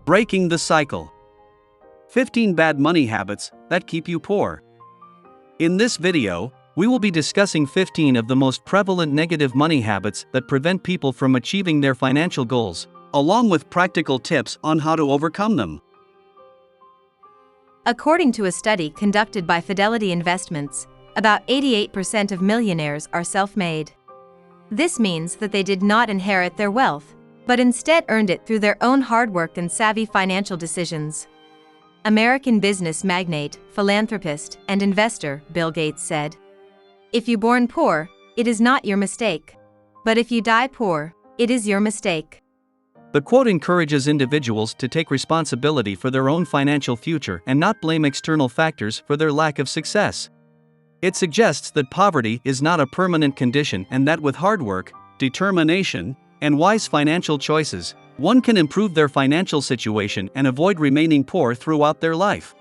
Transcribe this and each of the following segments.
Breaking the cycle. 15 bad money habits that keep you poor. In this video, we will be discussing 15 of the most prevalent negative money habits that prevent people from achieving their financial goals, along with practical tips on how to overcome them. According to a study conducted by Fidelity Investments, about 88% of millionaires are self-made. This means that they did not inherit their wealth, but instead earned it through their own hard work and savvy financial decisions. American business magnate, philanthropist, and investor Bill Gates said, "If you born poor, it is not your mistake. But if you die poor, it is your mistake." The quote encourages individuals to take responsibility for their own financial future and not blame external factors for their lack of success. It suggests that poverty is not a permanent condition and that with hard work, determination, and wise financial choices, one can improve their financial situation and avoid remaining poor throughout their life.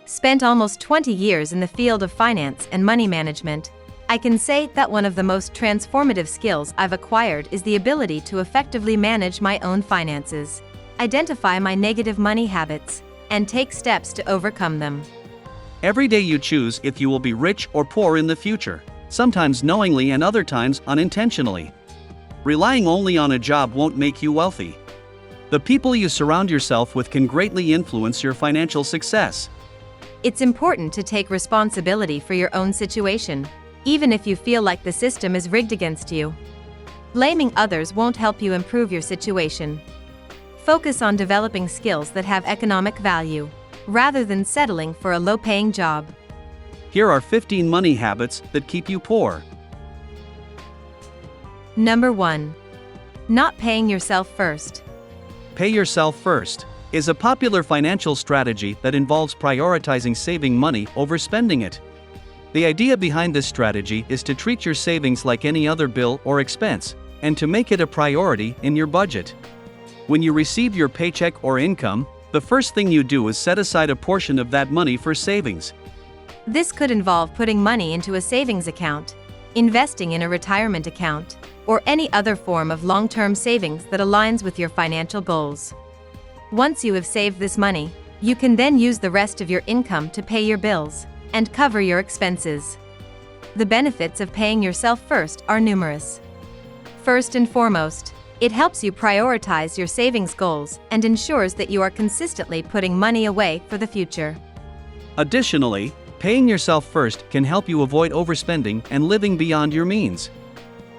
Spent almost 20 years in the field of finance and money management, I can say that one of the most transformative skills I've acquired is the ability to effectively manage my own finances, identify my negative money habits, and take steps to overcome them. Every day you choose if you will be rich or poor in the future, sometimes knowingly and other times unintentionally. Relying only on a job won't make you wealthy. The people you surround yourself with can greatly influence your financial success. It's important to take responsibility for your own situation, even if you feel like the system is rigged against you. Blaming others won't help you improve your situation. Focus on developing skills that have economic value, rather than settling for a low-paying job. Here are 15 money habits that keep you poor. Number 1. Not paying yourself first. Pay yourself first is a popular financial strategy that involves prioritizing saving money over spending it. The idea behind this strategy is to treat your savings like any other bill or expense, and to make it a priority in your budget. When you receive your paycheck or income, the first thing you do is set aside a portion of that money for savings. This could involve putting money into a savings account, investing in a retirement account, or any other form of long-term savings that aligns with your financial goals. Once you have saved this money, you can then use the rest of your income to pay your bills and cover your expenses. The benefits of paying yourself first are numerous. First and foremost, it helps you prioritize your savings goals and ensures that you are consistently putting money away for the future. Additionally, paying yourself first can help you avoid overspending and living beyond your means.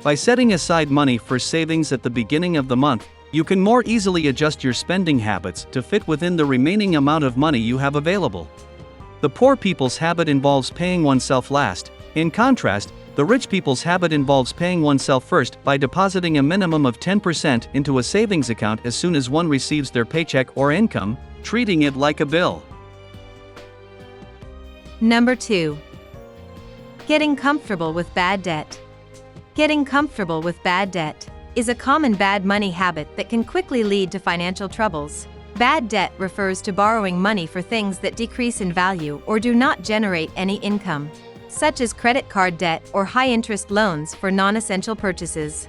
By setting aside money for savings at the beginning of the month, you can more easily adjust your spending habits to fit within the remaining amount of money you have available. The poor people's habit involves paying oneself last. In contrast, the rich people's habit involves paying oneself first by depositing a minimum of 10% into a savings account as soon as one receives their paycheck or income, treating it like a bill. Number 2. Getting comfortable with bad debt. Getting comfortable with bad debt is a common bad money habit that can quickly lead to financial troubles. Bad debt refers to borrowing money for things that decrease in value or do not generate any income, such as credit card debt or high-interest loans for non-essential purchases.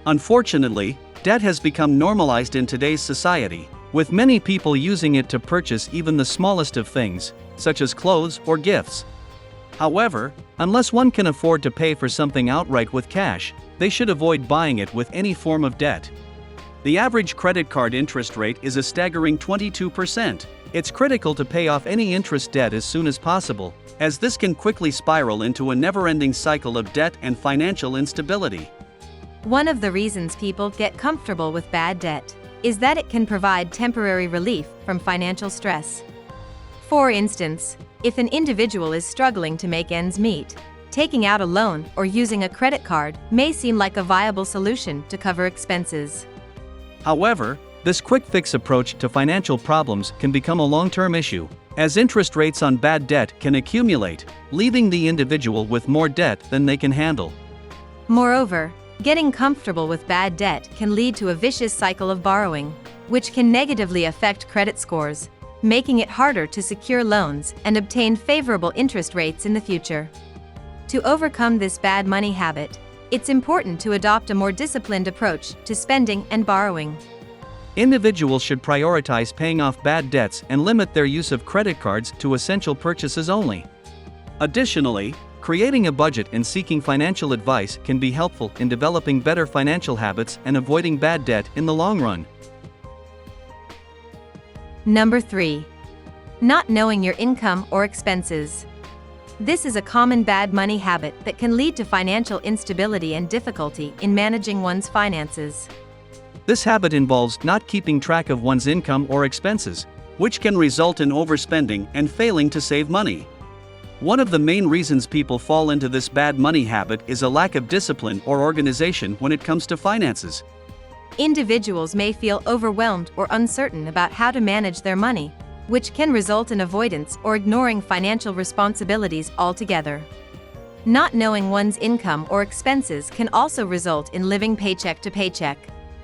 Unfortunately, debt has become normalized in today's society, with many people using it to purchase even the smallest of things, such as clothes or gifts. However, unless one can afford to pay for something outright with cash, they should avoid buying it with any form of debt. The average credit card interest rate is a staggering 22%. It's critical to pay off any interest debt as soon as possible, as this can quickly spiral into a never-ending cycle of debt and financial instability. One of the reasons people get comfortable with bad debt is that it can provide temporary relief from financial stress. For instance, if an individual is struggling to make ends meet, taking out a loan or using a credit card may seem like a viable solution to cover expenses. However, this quick-fix approach to financial problems can become a long-term issue, as interest rates on bad debt can accumulate, leaving the individual with more debt than they can handle. Moreover, getting comfortable with bad debt can lead to a vicious cycle of borrowing, which can negatively affect credit scores, making it harder to secure loans and obtain favorable interest rates in the future. To overcome this bad money habit, it's important to adopt a more disciplined approach to spending and borrowing. Individuals should prioritize paying off bad debts and limit their use of credit cards to essential purchases only. Additionally, creating a budget and seeking financial advice can be helpful in developing better financial habits and avoiding bad debt in the long run. Number 3. Not knowing your income or expenses. This is a common bad money habit that can lead to financial instability and difficulty in managing one's finances. This habit involves not keeping track of one's income or expenses, which can result in overspending and failing to save money. One of the main reasons people fall into this bad money habit is a lack of discipline or organization when it comes to finances. Individuals may feel overwhelmed or uncertain about how to manage their money, which can result in avoidance or ignoring financial responsibilities altogether. Not knowing one's income or expenses can also result in living paycheck to paycheck,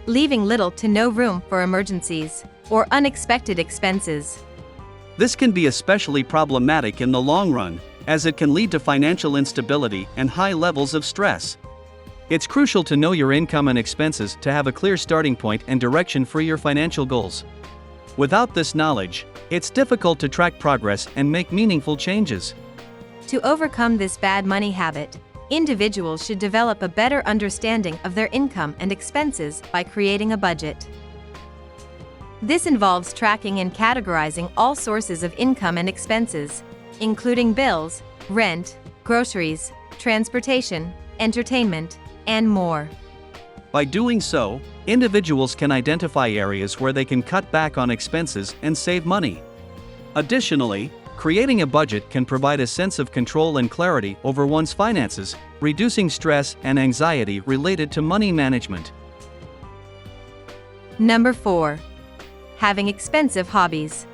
leaving little to no room for emergencies or unexpected expenses. This can be especially problematic in the long run, as it can lead to financial instability and high levels of stress. It's crucial to know your income and expenses to have a clear starting point and direction for your financial goals. Without this knowledge, it's difficult to track progress and make meaningful changes. To overcome this bad money habit, individuals should develop a better understanding of their income and expenses by creating a budget. This involves tracking and categorizing all sources of income and expenses, including bills, rent, groceries, transportation, entertainment, and more. By doing so, individuals can identify areas where they can cut back on expenses and save money. Additionally, creating a budget can provide a sense of control and clarity over one's finances, reducing stress and anxiety related to money management. Number 4. Having expensive hobbies.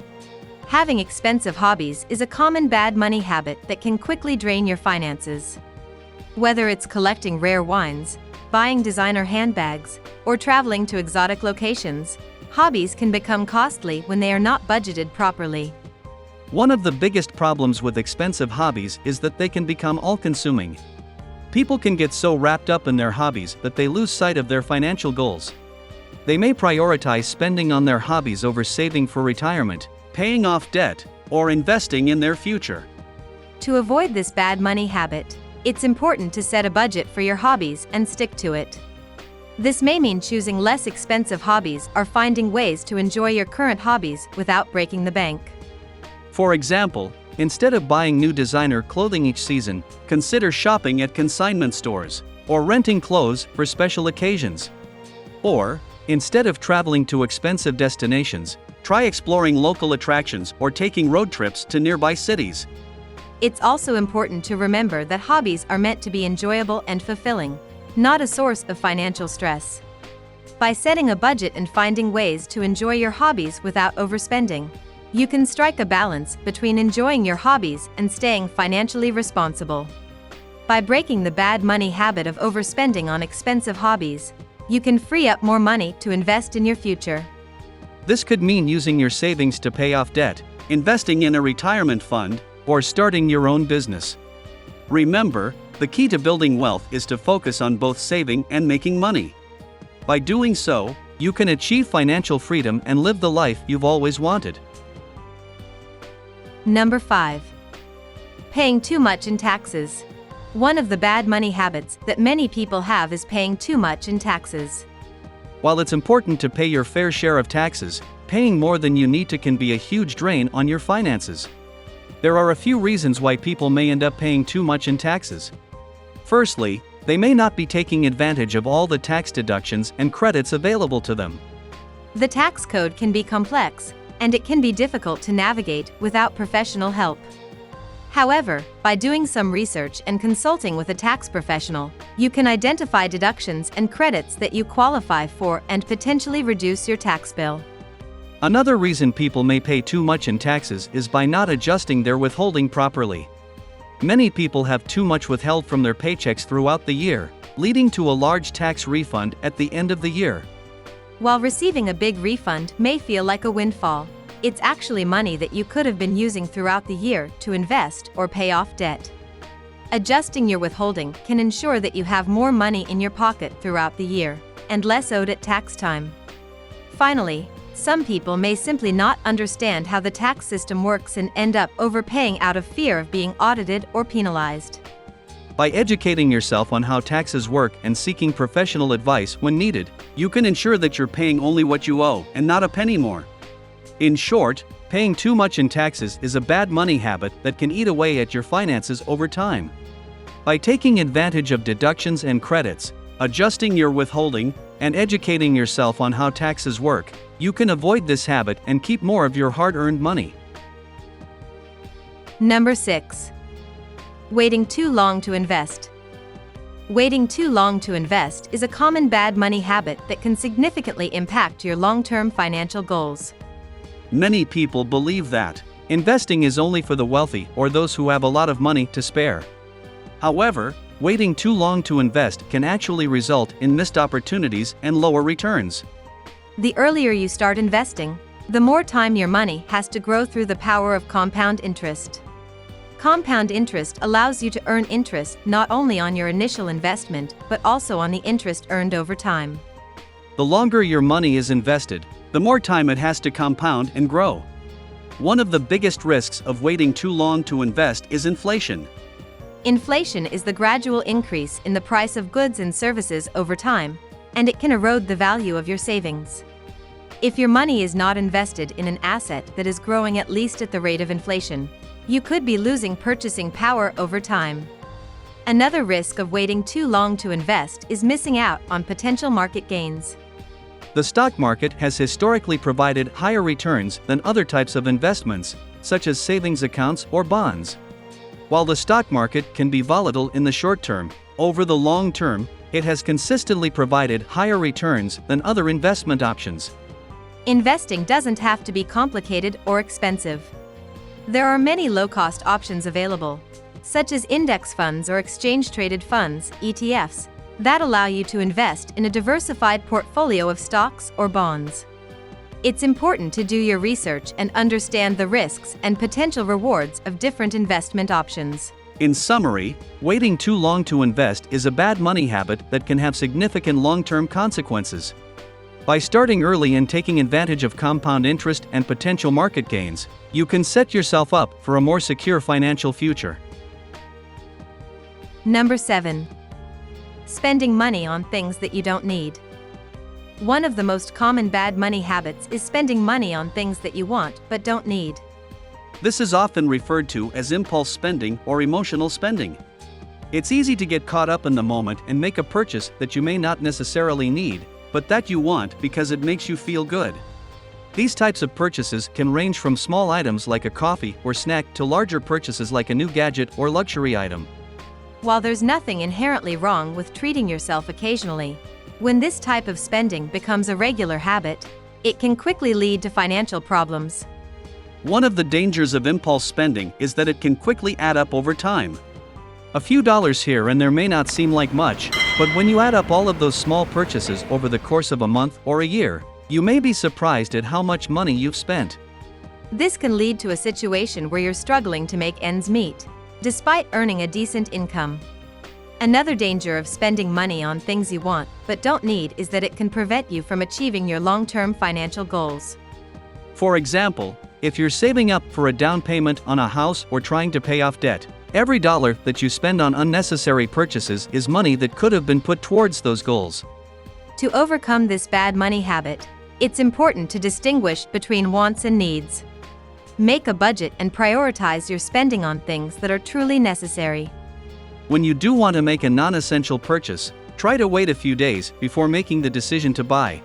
Having expensive hobbies is a common bad money habit that can quickly drain your finances. Whether it's collecting rare wines, buying designer handbags, or traveling to exotic locations, hobbies can become costly when they are not budgeted properly. One of the biggest problems with expensive hobbies is that they can become all-consuming. People can get so wrapped up in their hobbies that they lose sight of their financial goals. They may prioritize spending on their hobbies over saving for retirement, paying off debt, or investing in their future. To avoid this bad money habit, it's important to set a budget for your hobbies and stick to it. This may mean choosing less expensive hobbies or finding ways to enjoy your current hobbies without breaking the bank. For example, instead of buying new designer clothing each season, consider shopping at consignment stores, or renting clothes for special occasions. Or, instead of traveling to expensive destinations, try exploring local attractions or taking road trips to nearby cities. It's also important to remember that hobbies are meant to be enjoyable and fulfilling, not a source of financial stress. By setting a budget and finding ways to enjoy your hobbies without overspending, you can strike a balance between enjoying your hobbies and staying financially responsible. By breaking the bad money habit of overspending on expensive hobbies, you can free up more money to invest in your future. This could mean using your savings to pay off debt, investing in a retirement fund, or starting your own business. Remember, the key to building wealth is to focus on both saving and making money. By doing so, you can achieve financial freedom and live the life you've always wanted. Number 5. Paying too much in taxes. One of the bad money habits that many people have is paying too much in taxes. While it's important to pay your fair share of taxes, paying more than you need to can be a huge drain on your finances. There are a few reasons why people may end up paying too much in taxes. Firstly, they may not be taking advantage of all the tax deductions and credits available to them. The tax code can be complex, and it can be difficult to navigate without professional help. However, by doing some research and consulting with a tax professional, you can identify deductions and credits that you qualify for and potentially reduce your tax bill. Another reason people may pay too much in taxes is by not adjusting their withholding properly. Many people have too much withheld from their paychecks throughout the year, leading to a large tax refund at the end of the year. While receiving a big refund may feel like a windfall, it's actually money that you could have been using throughout the year to invest or pay off debt. Adjusting your withholding can ensure that you have more money in your pocket throughout the year, and less owed at tax time. Finally, some people may simply not understand how the tax system works and end up overpaying out of fear of being audited or penalized. By educating yourself on how taxes work and seeking professional advice when needed, you can ensure that you're paying only what you owe and not a penny more. In short, paying too much in taxes is a bad money habit that can eat away at your finances over time. By taking advantage of deductions and credits, adjusting your withholding, and educating yourself on how taxes work, you can avoid this habit and keep more of your hard-earned money. Number 6. Waiting too long to invest. Waiting too long to invest is a common bad money habit that can significantly impact your long-term financial goals. Many people believe that investing is only for the wealthy or those who have a lot of money to spare. However, waiting too long to invest can actually result in missed opportunities and lower returns. The earlier you start investing, the more time your money has to grow through the power of compound interest. Compound interest allows you to earn interest not only on your initial investment but also on the interest earned over time. The longer your money is invested, the more time it has to compound and grow. One of the biggest risks of waiting too long to invest is inflation. Inflation is the gradual increase in the price of goods and services over time, and it can erode the value of your savings. If your money is not invested in an asset that is growing at least at the rate of inflation, you could be losing purchasing power over time. Another risk of waiting too long to invest is missing out on potential market gains. The stock market has historically provided higher returns than other types of investments, such as savings accounts or bonds. While the stock market can be volatile in the short term, over the long term, it has consistently provided higher returns than other investment options. Investing doesn't have to be complicated or expensive. There are many low-cost options available, such as index funds or exchange-traded funds, ETFs, that allow you to invest in a diversified portfolio of stocks or bonds. It's important to do your research and understand the risks and potential rewards of different investment options. In summary, waiting too long to invest is a bad money habit that can have significant long-term consequences. By starting early and taking advantage of compound interest and potential market gains, you can set yourself up for a more secure financial future. Number 7. Spending money on things that you don't need. One of the most common bad money habits is spending money on things that you want but don't need. This is often referred to as impulse spending or emotional spending. It's easy to get caught up in the moment and make a purchase that you may not necessarily need, but that you want because it makes you feel good. These types of purchases can range from small items like a coffee or snack to larger purchases like a new gadget or luxury item. While there's nothing inherently wrong with treating yourself occasionally, when this type of spending becomes a regular habit, it can quickly lead to financial problems. One of the dangers of impulse spending is that it can quickly add up over time. A few dollars here and there may not seem like much, but when you add up all of those small purchases over the course of a month or a year, you may be surprised at how much money you've spent. This can lead to a situation where you're struggling to make ends meet, despite earning a decent income. Another danger of spending money on things you want but don't need is that it can prevent you from achieving your long-term financial goals. For example, if you're saving up for a down payment on a house or trying to pay off debt, every dollar that you spend on unnecessary purchases is money that could have been put towards those goals. To overcome this bad money habit, it's important to distinguish between wants and needs. Make a budget and prioritize your spending on things that are truly necessary. When you do want to make a non-essential purchase, try to wait a few days before making the decision to buy.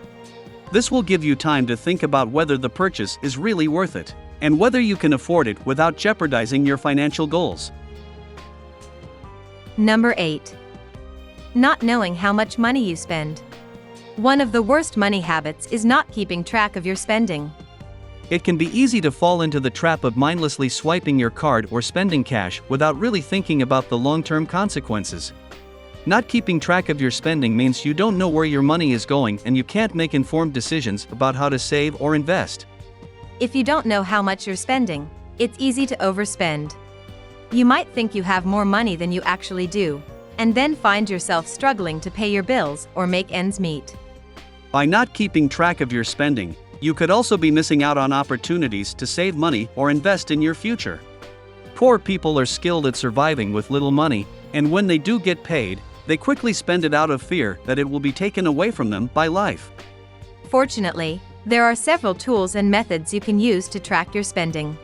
This will give you time to think about whether the purchase is really worth it, and whether you can afford it without jeopardizing your financial goals. Number 8. Not knowing how much money you spend. One of the worst money habits is not keeping track of your spending. It can be easy to fall into the trap of mindlessly swiping your card or spending cash without really thinking about the long-term consequences. Not keeping track of your spending means you don't know where your money is going and you can't make informed decisions about how to save or invest. If you don't know how much you're spending, it's easy to overspend. You might think you have more money than you actually do, and then find yourself struggling to pay your bills or make ends meet. By not keeping track of your spending, you could also be missing out on opportunities to save money or invest in your future. Poor people are skilled at surviving with little money, and when they do get paid, they quickly spend it out of fear that it will be taken away from them by life. Fortunately, there are several tools and methods you can use to track your spending.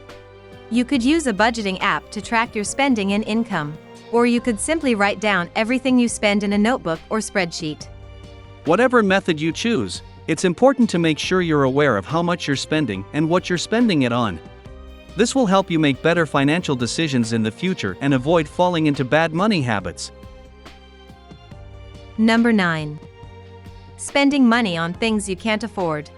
You could use a budgeting app to track your spending and income, or you could simply write down everything you spend in a notebook or spreadsheet. Whatever method you choose, it's important to make sure you're aware of how much you're spending and what you're spending it on. This will help you make better financial decisions in the future and avoid falling into bad money habits. Number 9. Spending money on things you can't afford.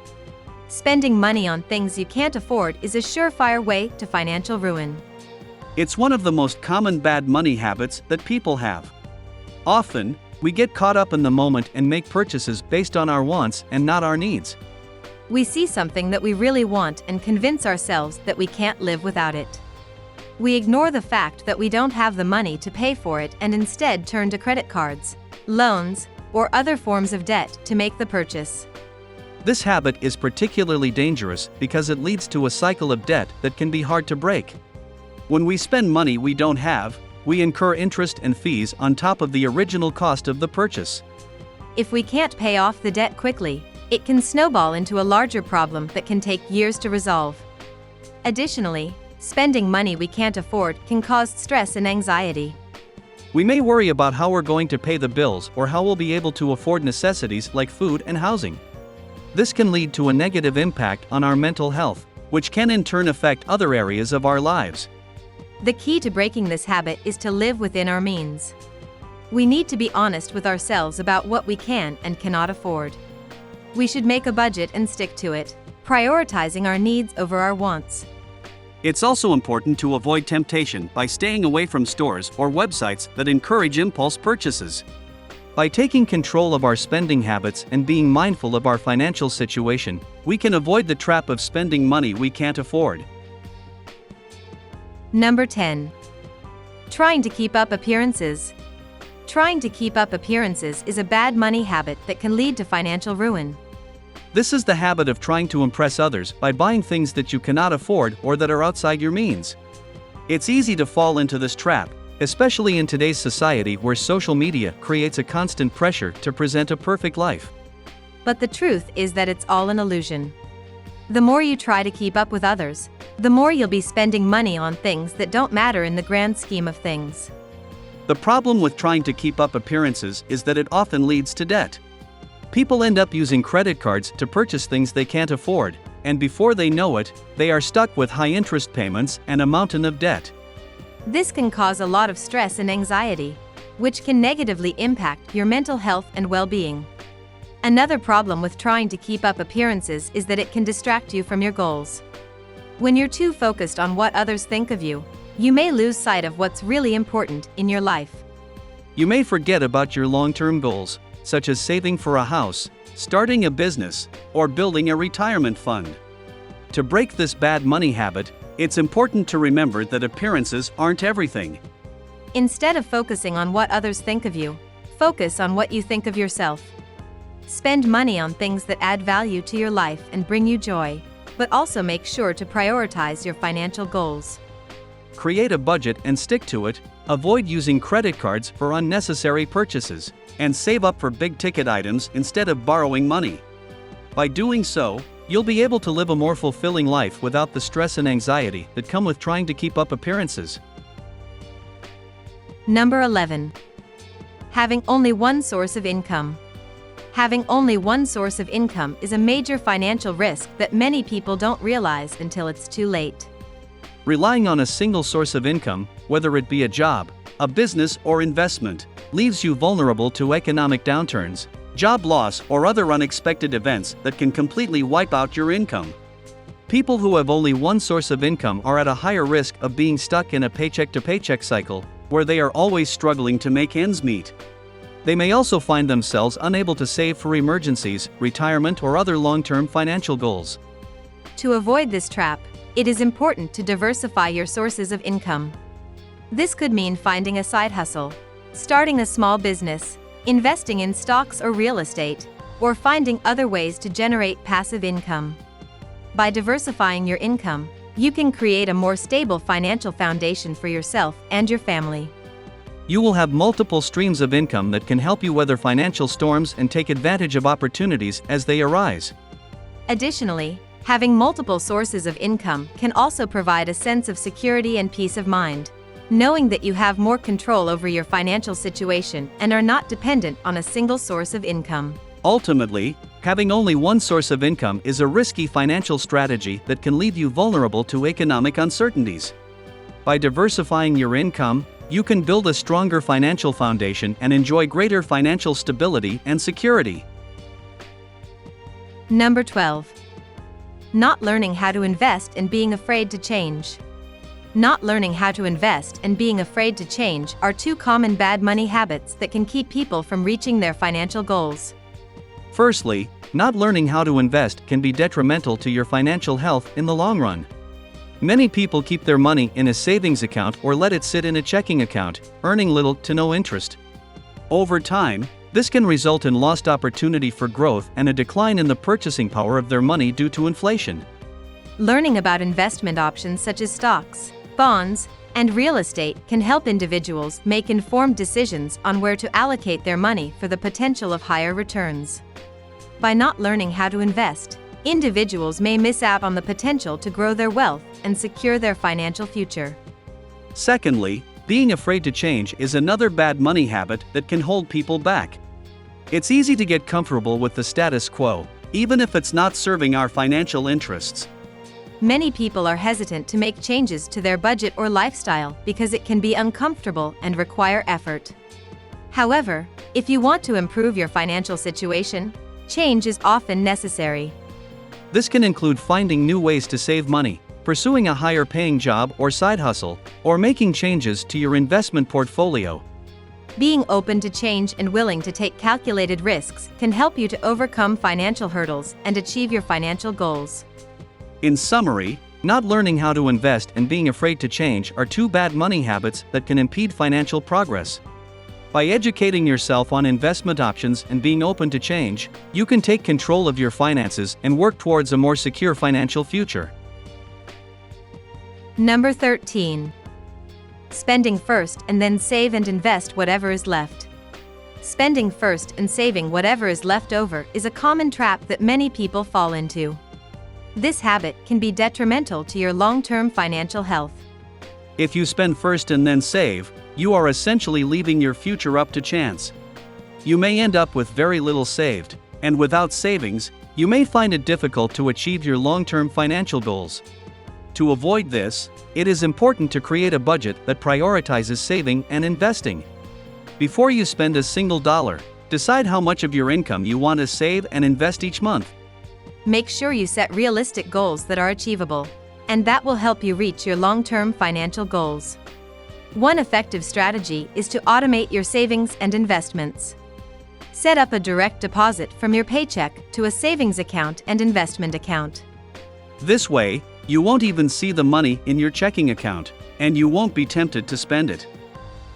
Spending money on things you can't afford is a surefire way to financial ruin. It's one of the most common bad money habits that people have. Often, we get caught up in the moment and make purchases based on our wants and not our needs. We see something that we really want and convince ourselves that we can't live without it. We ignore the fact that we don't have the money to pay for it and instead turn to credit cards, loans, or other forms of debt to make the purchase. This habit is particularly dangerous because it leads to a cycle of debt that can be hard to break. When we spend money we don't have, we incur interest and fees on top of the original cost of the purchase. If we can't pay off the debt quickly, it can snowball into a larger problem that can take years to resolve. Additionally, spending money we can't afford can cause stress and anxiety. We may worry about how we're going to pay the bills or how we'll be able to afford necessities like food and housing. This can lead to a negative impact on our mental health, which can in turn affect other areas of our lives. The key to breaking this habit is to live within our means. We need to be honest with ourselves about what we can and cannot afford. We should make a budget and stick to it, prioritizing our needs over our wants. It's also important to avoid temptation by staying away from stores or websites that encourage impulse purchases. By taking control of our spending habits and being mindful of our financial situation, we can avoid the trap of spending money we can't afford. Number 10. Trying to keep up appearances. Trying to keep up appearances is a bad money habit that can lead to financial ruin. This is the habit of trying to impress others by buying things that you cannot afford or that are outside your means. It's easy to fall into this trap, especially in today's society where social media creates a constant pressure to present a perfect life. But the truth is that it's all an illusion. The more you try to keep up with others, the more you'll be spending money on things that don't matter in the grand scheme of things. The problem with trying to keep up appearances is that it often leads to debt. People end up using credit cards to purchase things they can't afford, and before they know it, they are stuck with high interest payments and a mountain of debt. This can cause a lot of stress and anxiety, which can negatively impact your mental health and well-being. Another problem with trying to keep up appearances is that it can distract you from your goals. When you're too focused on what others think of you, you may lose sight of what's really important in your life. You may forget about your long-term goals, such as saving for a house, starting a business, or building a retirement fund. To break this bad money habit, it's important to remember that appearances aren't everything. Instead of focusing on what others think of you, focus on what you think of yourself. Spend money on things that add value to your life and bring you joy, but also make sure to prioritize your financial goals. Create a budget and stick to it, avoid using credit cards for unnecessary purchases, and save up for big-ticket items instead of borrowing money. By doing so, you'll be able to live a more fulfilling life without the stress and anxiety that come with trying to keep up appearances. Number 11. Having only one source of income. Having only one source of income is a major financial risk that many people don't realize until it's too late. Relying on a single source of income, whether it be a job, a business, or investment, leaves you vulnerable to economic downturns, job loss, or other unexpected events that can completely wipe out your income. People who have only one source of income are at a higher risk of being stuck in a paycheck-to-paycheck cycle, where they are always struggling to make ends meet. They may also find themselves unable to save for emergencies, retirement, or other long-term financial goals. To avoid this trap, it is important to diversify your sources of income. This could mean finding a side hustle, starting a small business, investing in stocks or real estate, or finding other ways to generate passive income. By diversifying your income, you can create a more stable financial foundation for yourself and your family. You will have multiple streams of income that can help you weather financial storms and take advantage of opportunities as they arise. Additionally, having multiple sources of income can also provide a sense of security and peace of mind, knowing that you have more control over your financial situation and are not dependent on a single source of income. Ultimately, having only one source of income is a risky financial strategy that can leave you vulnerable to economic uncertainties. By diversifying your income, you can build a stronger financial foundation and enjoy greater financial stability and security. Number 12. Not learning how to invest and being afraid to change. Not learning how to invest and being afraid to change are two common bad money habits that can keep people from reaching their financial goals. Firstly, not learning how to invest can be detrimental to your financial health in the long run. Many people keep their money in a savings account or let it sit in a checking account, earning little to no interest. Over time, this can result in lost opportunity for growth and a decline in the purchasing power of their money due to inflation. Learning about investment options such as stocks, bonds, and real estate can help individuals make informed decisions on where to allocate their money for the potential of higher returns. By not learning how to invest, individuals may miss out on the potential to grow their wealth and secure their financial future. Secondly, being afraid to change is another bad money habit that can hold people back. It's easy to get comfortable with the status quo, even if it's not serving our financial interests. Many people are hesitant to make changes to their budget or lifestyle because it can be uncomfortable and require effort. However, if you want to improve your financial situation, change is often necessary. This can include finding new ways to save money, pursuing a higher paying job or side hustle, or making changes to your investment portfolio. Being open to change and willing to take calculated risks can help you to overcome financial hurdles and achieve your financial goals. In summary, not learning how to invest and being afraid to change are two bad money habits that can impede financial progress. By educating yourself on investment options and being open to change, you can take control of your finances and work towards a more secure financial future. Number 13. Spending first and then save and invest whatever is left. Spending first and saving whatever is left over is a common trap that many people fall into. This habit can be detrimental to your long-term financial health. If you spend first and then save, you are essentially leaving your future up to chance. You may end up with very little saved, and without savings, you may find it difficult to achieve your long-term financial goals. To avoid this, it is important to create a budget that prioritizes saving and investing. Before you spend a single dollar, decide how much of your income you want to save and invest each month. Make sure you set realistic goals that are achievable, and that will help you reach your long-term financial goals. One effective strategy is to automate your savings and investments. Set up a direct deposit from your paycheck to a savings account and investment account. This way, you won't even see the money in your checking account, and you won't be tempted to spend it.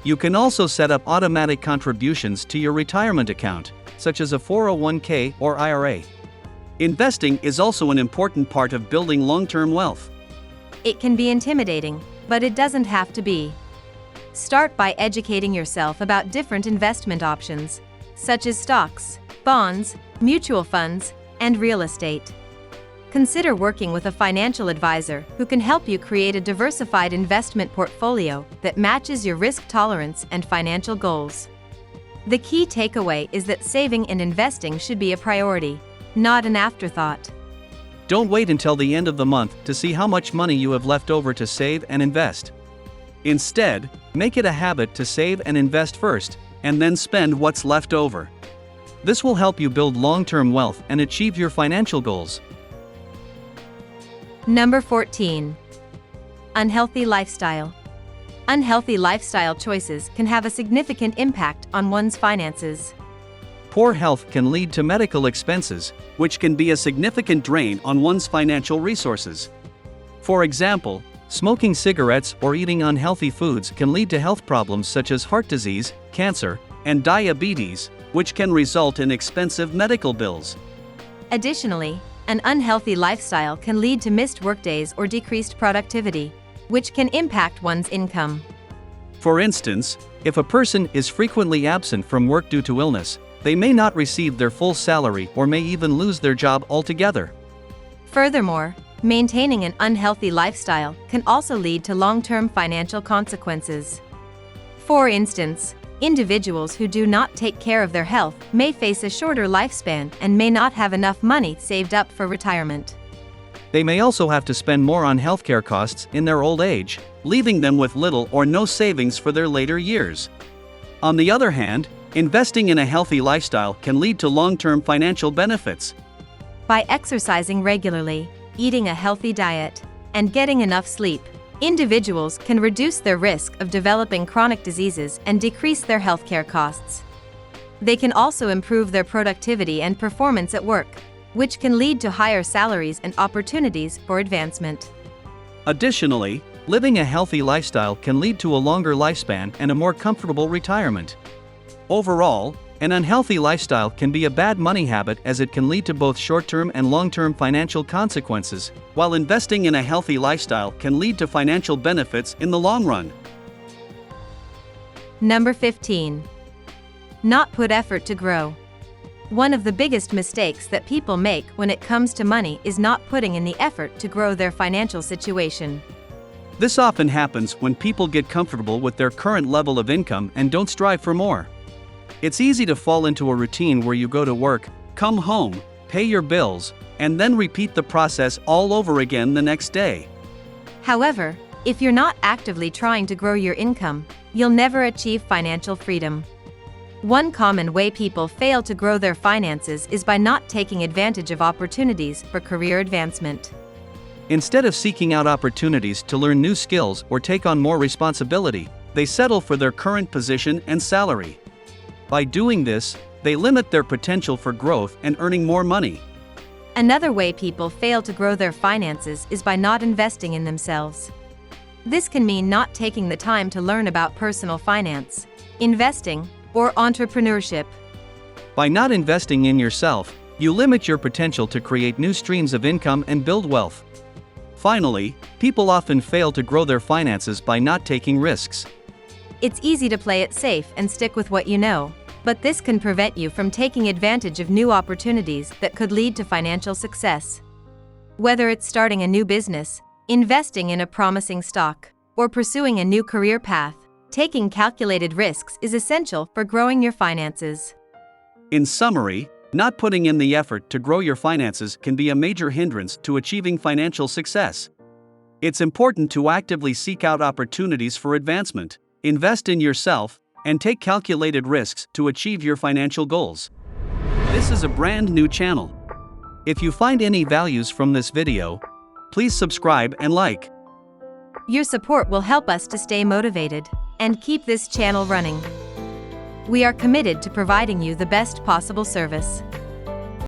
You can also set up automatic contributions to your retirement account, such as a 401k or IRA. Investing is also an important part of building long-term wealth. It can be intimidating, but it doesn't have to be. Start by educating yourself about different investment options, such as stocks, bonds, mutual funds, and real estate. Consider working with a financial advisor who can help you create a diversified investment portfolio that matches your risk tolerance and financial goals. The key takeaway is that saving and investing should be a priority, not an afterthought. Don't wait until the end of the month to see how much money you have left over to save and invest. Instead, make it a habit to save and invest first, and then spend what's left over. This will help you build long-term wealth and achieve your financial goals. Number 14. Unhealthy lifestyle. Unhealthy lifestyle choices can have a significant impact on one's finances. Poor health can lead to medical expenses, which can be a significant drain on one's financial resources. For example, smoking cigarettes or eating unhealthy foods can lead to health problems such as heart disease, cancer, and diabetes, which can result in expensive medical bills. Additionally, an unhealthy lifestyle can lead to missed workdays or decreased productivity, which can impact one's income. For instance, if a person is frequently absent from work due to illness, they may not receive their full salary or may even lose their job altogether. Furthermore, maintaining an unhealthy lifestyle can also lead to long-term financial consequences. For instance, individuals who do not take care of their health may face a shorter lifespan and may not have enough money saved up for retirement. They may also have to spend more on healthcare costs in their old age, leaving them with little or no savings for their later years. On the other hand, investing in a healthy lifestyle can lead to long-term financial benefits. By exercising regularly, eating a healthy diet, and getting enough sleep, individuals can reduce their risk of developing chronic diseases and decrease their healthcare costs. They can also improve their productivity and performance at work, which can lead to higher salaries and opportunities for advancement. Additionally, living a healthy lifestyle can lead to a longer lifespan and a more comfortable retirement. Overall, an unhealthy lifestyle can be a bad money habit as it can lead to both short-term and long-term financial consequences, while investing in a healthy lifestyle can lead to financial benefits in the long run. Number 15. Not put effort to grow. One of the biggest mistakes that people make when it comes to money is not putting in the effort to grow their financial situation. This often happens when people get comfortable with their current level of income and don't strive for more. It's easy to fall into a routine where you go to work, come home, pay your bills, and then repeat the process all over again the next day. However, if you're not actively trying to grow your income, you'll never achieve financial freedom. One common way people fail to grow their finances is by not taking advantage of opportunities for career advancement. Instead of seeking out opportunities to learn new skills or take on more responsibility, they settle for their current position and salary. By doing this, they limit their potential for growth and earning more money. Another way people fail to grow their finances is by not investing in themselves. This can mean not taking the time to learn about personal finance, investing, or entrepreneurship. By not investing in yourself, you limit your potential to create new streams of income and build wealth. Finally, people often fail to grow their finances by not taking risks. It's easy to play it safe and stick with what you know, but this can prevent you from taking advantage of new opportunities that could lead to financial success. Whether it's starting a new business, investing in a promising stock, or pursuing a new career path, taking calculated risks is essential for growing your finances. In summary, not putting in the effort to grow your finances can be a major hindrance to achieving financial success. It's important to actively seek out opportunities for advancement, invest in yourself, and take calculated risks to achieve your financial goals. This is a brand new channel. If you find any values from this video, please subscribe and like. Your support will help us to stay motivated and keep this channel running. We are committed to providing you the best possible service.